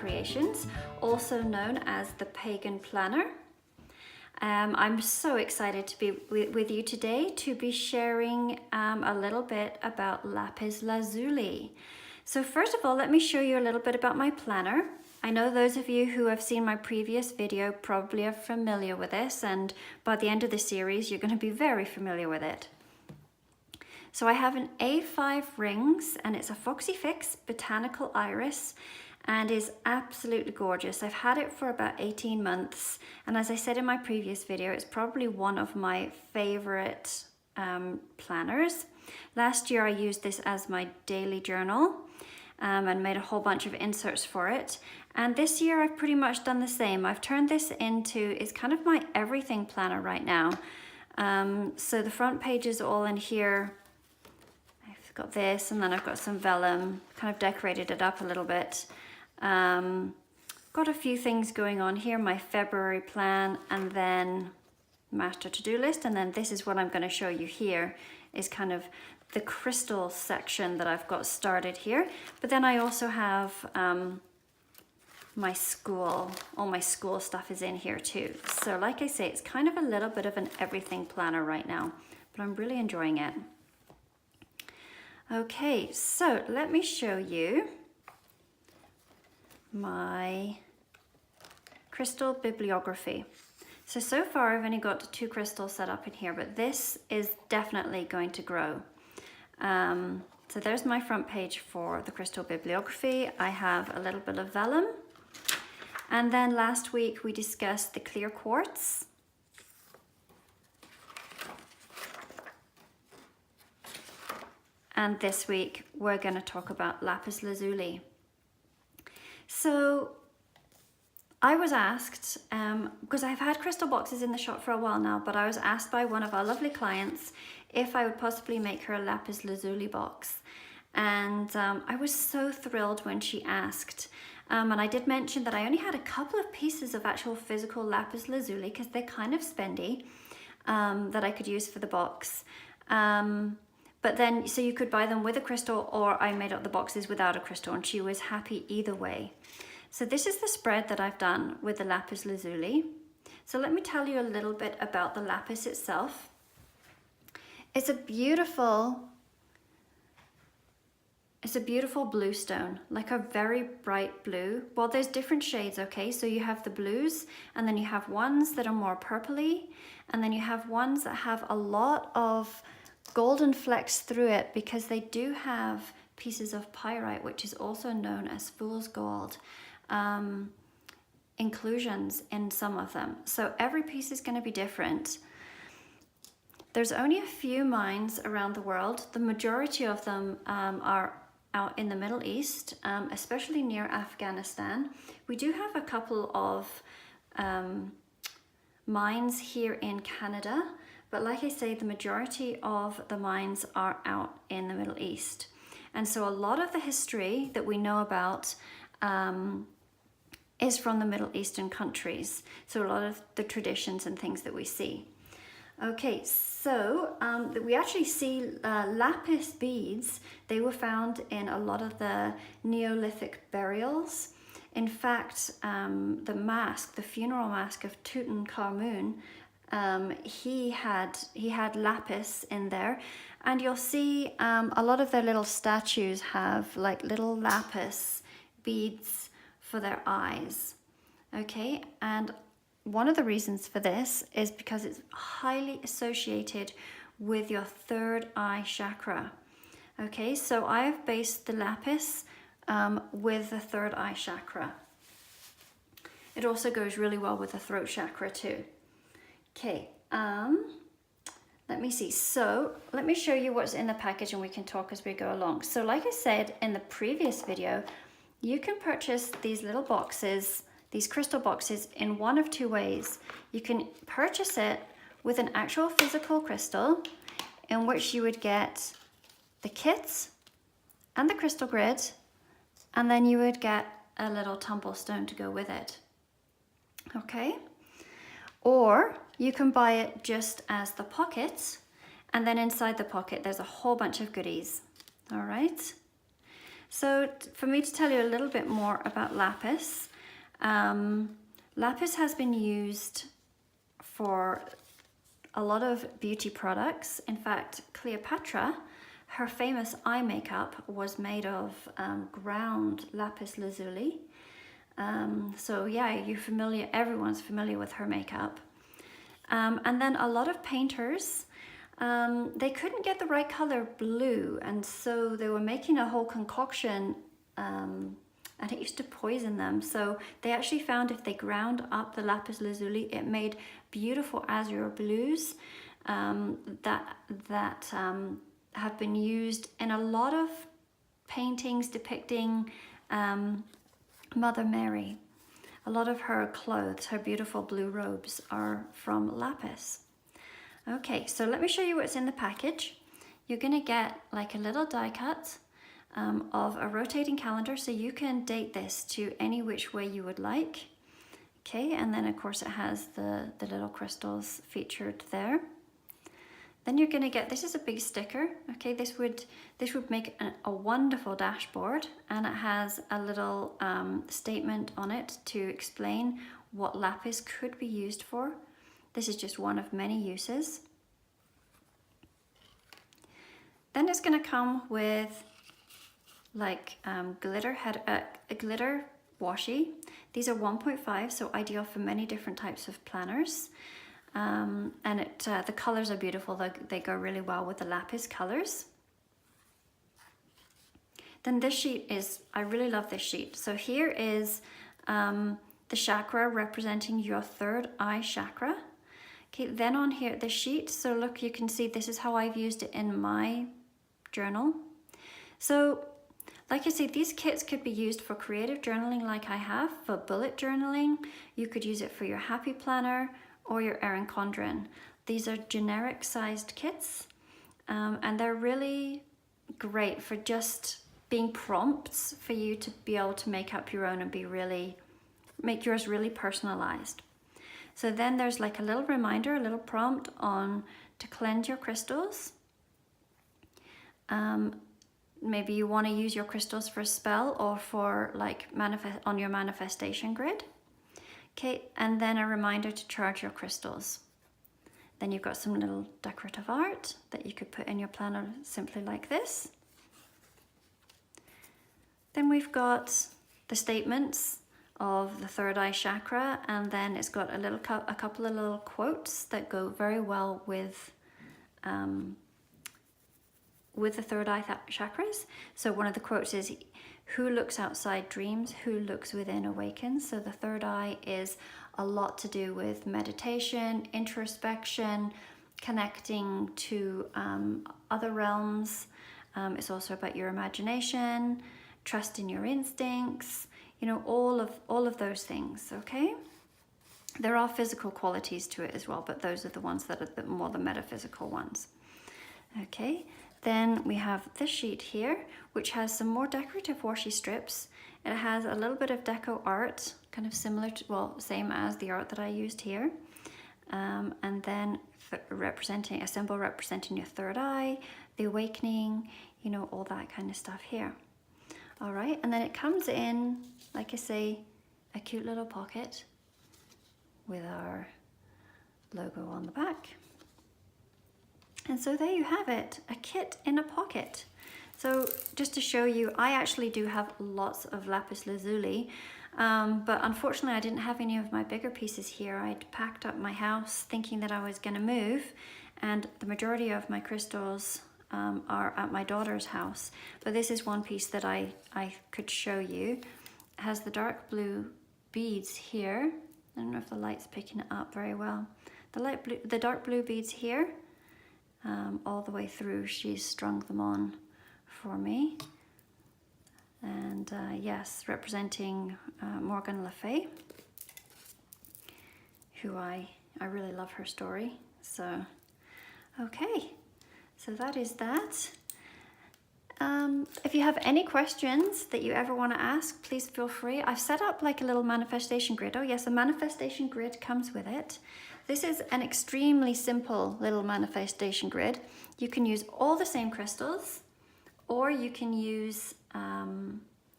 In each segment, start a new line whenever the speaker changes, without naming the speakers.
Creations, also known as the Pagan Planner. I'm so excited to be with you today to be sharing a little bit about Lapis Lazuli. So first of all, let me show you a little bit about my planner. I know those of you who have seen my previous video probably are familiar with this, and by the end of the series you're going to be very familiar with it. So I have an A5 rings, and it's a Foxy Fix Botanical Iris, and is absolutely gorgeous. I've had it for about 18 months, and as I said in my previous video, it's probably one of my favorite planners. Last year I used this as my daily journal and made a whole bunch of inserts for it, and this year I've pretty much done the same. I've turned this into, it's kind of my everything planner right now. So the front page is all in here. I've got this, and then I've got some vellum, kind of decorated it up a little bit. Got a few things going on here, my February plan, and then master to-do list, and then this is what I'm going to show you here is kind of the crystal section that I've got started here. But then I also have my school, all my school stuff is in here too. So like I say, it's kind of a little bit of an everything planner right now, but I'm really enjoying it. Okay, so let me show you my Crystal Bibliography. So far I've only got 2 crystals set up in here, but this is definitely going to grow. So there's my front page for the Crystal Bibliography. I have a little bit of vellum. And then last week we discussed the clear quartz. And this week we're going to talk about Lapis Lazuli. So I was asked, because I've had crystal boxes in the shop for a while now, but I was asked by one of our lovely clients if I would possibly make her a Lapis Lazuli box. And I was so thrilled when she asked. And I did mention that I only had a couple of pieces of actual physical Lapis Lazuli, because they're kind of spendy, that I could use for the box. But then, so you could buy them with a crystal, or I made up the boxes without a crystal, and she was happy either way. So this is the spread that I've done with the Lapis Lazuli. So let me tell you a little bit about the lapis itself. It's a beautiful blue stone, like a very bright blue. Well, there's different shades, okay? So you have the blues, and then you have ones that are more purpley, and then you have ones that have a lot of golden flecks through it, because they do have pieces of pyrite, which is also known as fool's gold, inclusions in some of them. So every piece is going to be different. There's only a few mines around the world. The majority of them are out in the Middle East, especially near Afghanistan. We do have a couple of mines here in Canada, but like I say, the majority of the mines are out in the Middle East. And so a lot of the history that we know about is from the Middle Eastern countries. So a lot of the traditions and things that we see. Okay, so we actually see lapis beads. They were found in a lot of the Neolithic burials. In fact, the funeral mask of Tutankhamun, he had lapis in there, and you'll see a lot of their little statues have like little lapis beads for their eyes. Okay, and one of the reasons for this is because it's highly associated with your third eye chakra. Okay, so I've based the lapis with the third eye chakra. It also goes really well with the throat chakra too. Okay, let me see. So let me show you what's in the package, and we can talk as we go along. So like I said in the previous video, you can purchase these little boxes, these crystal boxes, in one of 2 ways. You can purchase it with an actual physical crystal, in which you would get the kits and the crystal grid, and then you would get a little tumble stone to go with it. Okay? Or you can buy it just as the pocket, and then inside the pocket there's a whole bunch of goodies. All right? So for me to tell you a little bit more about lapis, lapis has been used for a lot of beauty products. In fact, Cleopatra, her famous eye makeup was made of ground lapis lazuli. So yeah, everyone's familiar with her makeup. And then a lot of painters, they couldn't get the right color blue, and so they were making a whole concoction, and it used to poison them. So they actually found if they ground up the lapis lazuli, it made beautiful azure blues that have been used in a lot of paintings depicting Mother Mary. A lot of her clothes, her beautiful blue robes, are from lapis. Okay, so let me show you what's in the package. You're gonna get like a little die cut of a rotating calendar, so you can date this to any which way you would like. Okay, and then of course it has the little crystals featured there. Then you're gonna get, this is a big sticker. Okay, this would make a wonderful dashboard, and it has a little statement on it to explain what lapis could be used for. This is just one of many uses. Then it's gonna come with like glitter washi. These are 1.5, so ideal for many different types of planners. And the colors are beautiful. They go really well with the lapis colors. Then this sheet is, I really love this sheet. So here is the chakra representing your third eye chakra. Okay, then on here, the sheet, so look, you can see this is how I've used it in my journal. So, like I say, these kits could be used for creative journaling like I have, for bullet journaling. You could use it for your happy planner or your Erin Condren. These are generic sized kits, and they're really great for just being prompts for you to be able to make up your own and make yours really personalized. So then there's like a little reminder, a little prompt on to cleanse your crystals. Maybe you want to use your crystals for a spell or for like on your manifestation grid. Okay, and then a reminder to charge your crystals. Then you've got some little decorative art that you could put in your planner simply like this. Then we've got the statements of the third eye chakra, and then it's got a couple of little quotes that go very well with the third eye chakras. So one of the quotes is, "Who looks outside dreams, who looks within awakens." So the third eye is a lot to do with meditation, introspection, connecting to other realms. It's also about your imagination, trust in your instincts, you know, all of those things, okay? There are physical qualities to it as well, but those are the ones that are more the metaphysical ones. Okay, then we have this sheet here, which has some more decorative washi strips. It has a little bit of deco art, kind of similar to, well, same as the art that I used here. And then representing a symbol representing your third eye, the awakening, you know, all that kind of stuff here. All right, and then it comes in, like I say, a cute little pocket with our logo on the back. And so there you have it, a kit in a pocket. So just to show you, I actually do have lots of lapis lazuli, but unfortunately I didn't have any of my bigger pieces here. I'd packed up my house thinking that I was gonna move, and the majority of my crystals are at my daughter's house. But this is one piece that I could show you. It has the dark blue beads here. I don't know if the light's picking it up very well. The dark blue beads here, all the way through. She's strung them on for me. And yes, representing Morgan Le Fay, who I really love her story. So, okay. So that is that. If you have any questions that you ever want to ask, please feel free. I've set up like a little manifestation grid. Oh yes, a manifestation grid comes with it. This is an extremely simple little manifestation grid. You can use all the same crystals, or you can use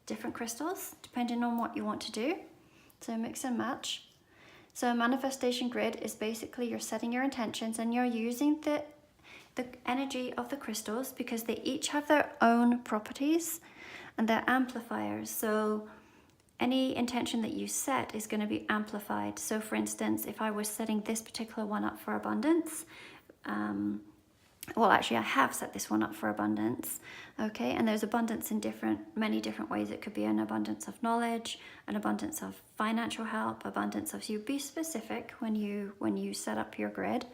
different crystals depending on what you want to do. So mix and match. So a manifestation grid is basically you're setting your intentions and you're using the energy of the crystals because they each have their own properties and they're amplifiers. So any intention that you set is going to be amplified. So for instance, if I was setting this particular one up for abundance, well, actually I have set this one up for abundance, okay? And there's abundance in many different ways. It could be an abundance of knowledge, an abundance of financial help, abundance of, you be specific when you set up your grid.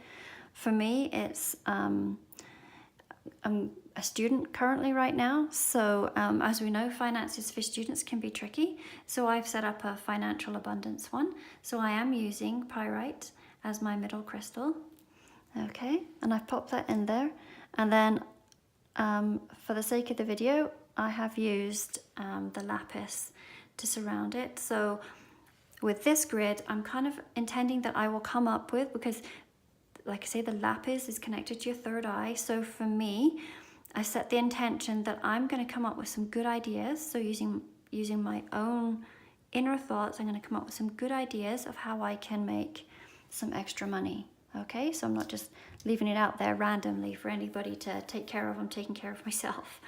For me, it's, I'm a student currently right now. So as we know, finances for students can be tricky. So I've set up a financial abundance one. So I am using pyrite as my middle crystal. Okay, and I've popped that in there. And then for the sake of the video, I have used the lapis to surround it. So with this grid, I'm kind of intending that I will come up with, because like I say, the lapis is connected to your third eye. So for me, I set the intention that I'm going to come up with some good ideas. So using my own inner thoughts, I'm going to come up with some good ideas of how I can make some extra money. Okay, so I'm not just leaving it out there randomly for anybody to take care of. I'm taking care of myself.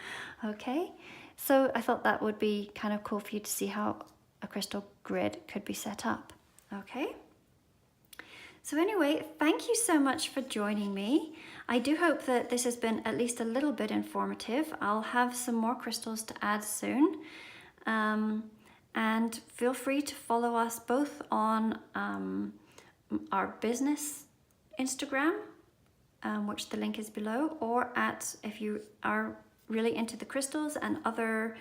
Okay, so I thought that would be kind of cool for you to see how a crystal grid could be set up. Okay, so anyway, thank you so much for joining me. I do hope that this has been at least a little bit informative. I'll have some more crystals to add soon. And feel free to follow us both on our business Instagram, which the link is below, or if you are really into the crystals and other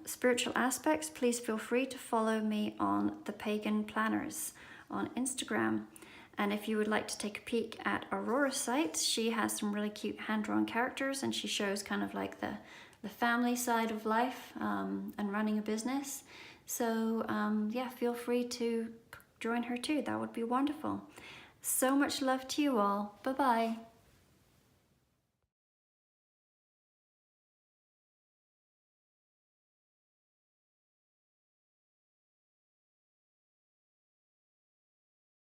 spiritual aspects, please feel free to follow me on the Pagan Planners on Instagram. And if you would like to take a peek at Aurora's site, she has some really cute hand-drawn characters, and she shows kind of like the family side of life and running a business. So yeah, feel free to join her too. That would be wonderful. So much love to you all. Bye-bye.